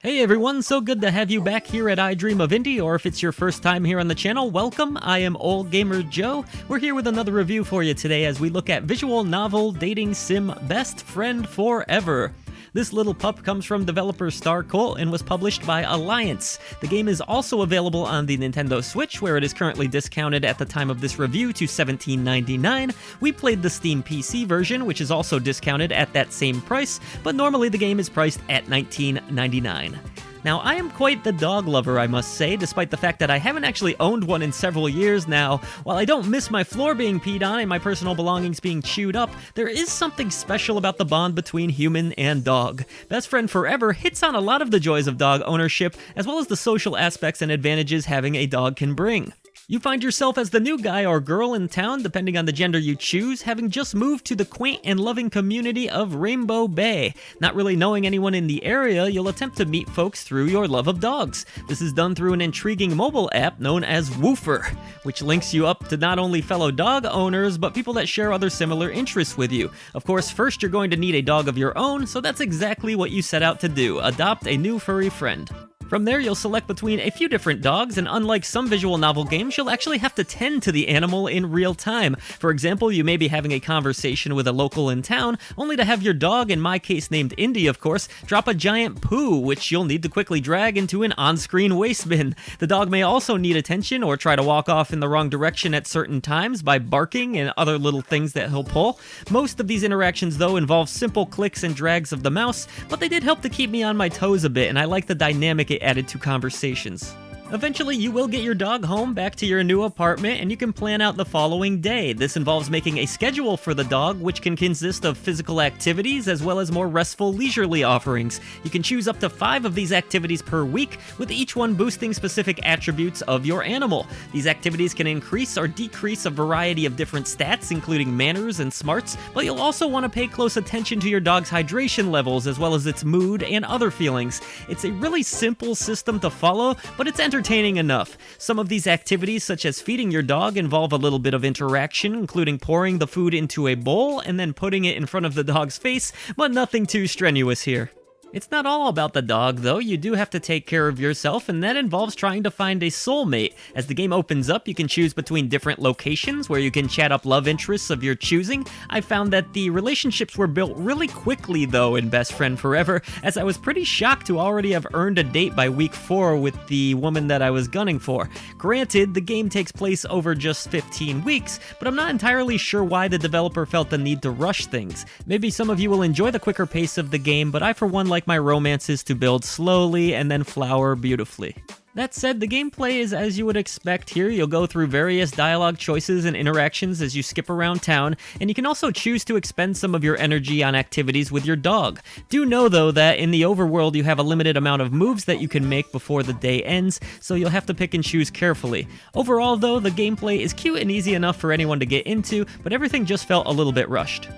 Hey everyone, so good to have you back here at I Dream of Indie, or if it's your first time here on the channel, welcome. I am Ole Gamer Joe. We're here with another review for you today as we look at visual novel dating sim Best Friend Forever. This little pup comes from developer Star Colt and was published by Alliance. The game is also available on the Nintendo Switch, where it is currently discounted at the time of this review to $17.99. We played the Steam PC version, which is also discounted at that same price, but normally the game is priced at $19.99. Now, I am quite the dog lover, I must say, despite the fact that I haven't actually owned one in several years now. While I don't miss my floor being peed on and my personal belongings being chewed up, there is something special about the bond between human and dog. Best Friend Forever hits on a lot of the joys of dog ownership, as well as the social aspects and advantages having a dog can bring. You find yourself as the new guy or girl in town, depending on the gender you choose, having just moved to the quaint and loving community of Rainbow Bay. Not really knowing anyone in the area, you'll attempt to meet folks through your love of dogs. This is done through an intriguing mobile app known as Woofer, which links you up to not only fellow dog owners, but people that share other similar interests with you. Of course, first you're going to need a dog of your own, so that's exactly what you set out to do: adopt a new furry friend. From there, you'll select between a few different dogs, and unlike some visual novel games, you'll actually have to tend to the animal in real time. For example, you may be having a conversation with a local in town, only to have your dog, in my case named Indy of course, drop a giant poo, which you'll need to quickly drag into an on-screen waste bin. The dog may also need attention or try to walk off in the wrong direction at certain times by barking and other little things that he'll pull. Most of these interactions, though, involve simple clicks and drags of the mouse, but they did help to keep me on my toes a bit, and I like the dynamic it added to conversations. Eventually, you will get your dog home back to your new apartment, and you can plan out the following day. This involves making a schedule for the dog, which can consist of physical activities as well as more restful, leisurely offerings. You can choose up to 5 of these activities per week, with each one boosting specific attributes of your animal. These activities can increase or decrease a variety of different stats, including manners and smarts, but you'll also want to pay close attention to your dog's hydration levels as well as its mood and other feelings. It's a really simple system to follow, but it's entertaining enough. Some of these activities, such as feeding your dog, involve a little bit of interaction, including pouring the food into a bowl and then putting it in front of the dog's face, but nothing too strenuous here. It's not all about the dog, though. You do have to take care of yourself, and that involves trying to find a soulmate. As the game opens up, you can choose between different locations where you can chat up love interests of your choosing. I found that the relationships were built really quickly, though, in Best Friend Forever, as I was pretty shocked to already have earned a date by week 4 with the woman that I was gunning for. Granted, the game takes place over just 15 weeks, but I'm not entirely sure why the developer felt the need to rush things. Maybe some of you will enjoy the quicker pace of the game, but I for one like my romances to build slowly and then flower beautifully. That said, the gameplay is as you would expect here. You'll go through various dialogue choices and interactions as you skip around town, and you can also choose to expend some of your energy on activities with your dog. Do know, though, that in the overworld you have a limited amount of moves that you can make before the day ends, so you'll have to pick and choose carefully. Overall, though, the gameplay is cute and easy enough for anyone to get into, but everything just felt a little bit rushed.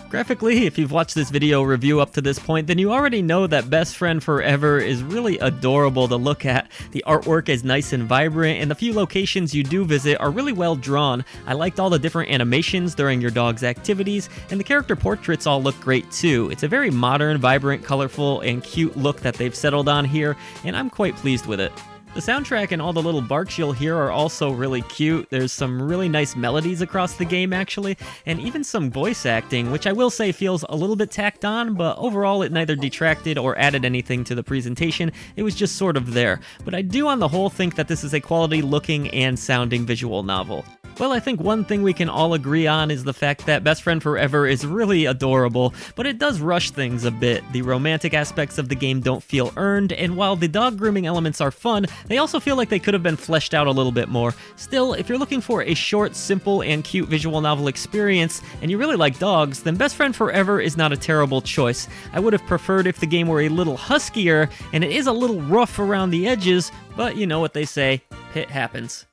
Graphically, if you've watched this video review up to this point, then you already know that Best Friend Forever is really adorable to look at. The artwork is nice and vibrant, and the few locations you do visit are really well drawn. I liked all the different animations during your dog's activities, and the character portraits all look great too. It's a very modern, vibrant, colorful, and cute look that they've settled on here, and I'm quite pleased with it. The soundtrack and all the little barks you'll hear are also really cute. There's some really nice melodies across the game, actually, and even some voice acting, which I will say feels a little bit tacked on, but overall it neither detracted or added anything to the presentation. It was just sort of there. But I do on the whole think that this is a quality looking and sounding visual novel. Well, I think one thing we can all agree on is the fact that Best Friend Forever is really adorable, but it does rush things a bit. The romantic aspects of the game don't feel earned, and while the dog grooming elements are fun, they also feel like they could have been fleshed out a little bit more. Still, if you're looking for a short, simple, and cute visual novel experience, and you really like dogs, then Best Friend Forever is not a terrible choice. I would have preferred if the game were a little huskier, and it is a little rough around the edges, but you know what they say, it happens.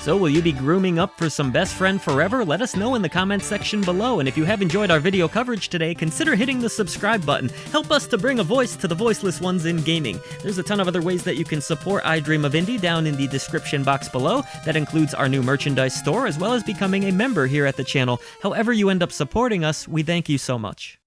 So will you be grooming up for some best friend forever? Let us know in the comments section below, and if you have enjoyed our video coverage today, consider hitting the subscribe button. Help us to bring a voice to the voiceless ones in gaming. There's a ton of other ways that you can support I Dream of Indie down in the description box below. That includes our new merchandise store, as well as becoming a member here at the channel. However you end up supporting us, we thank you so much.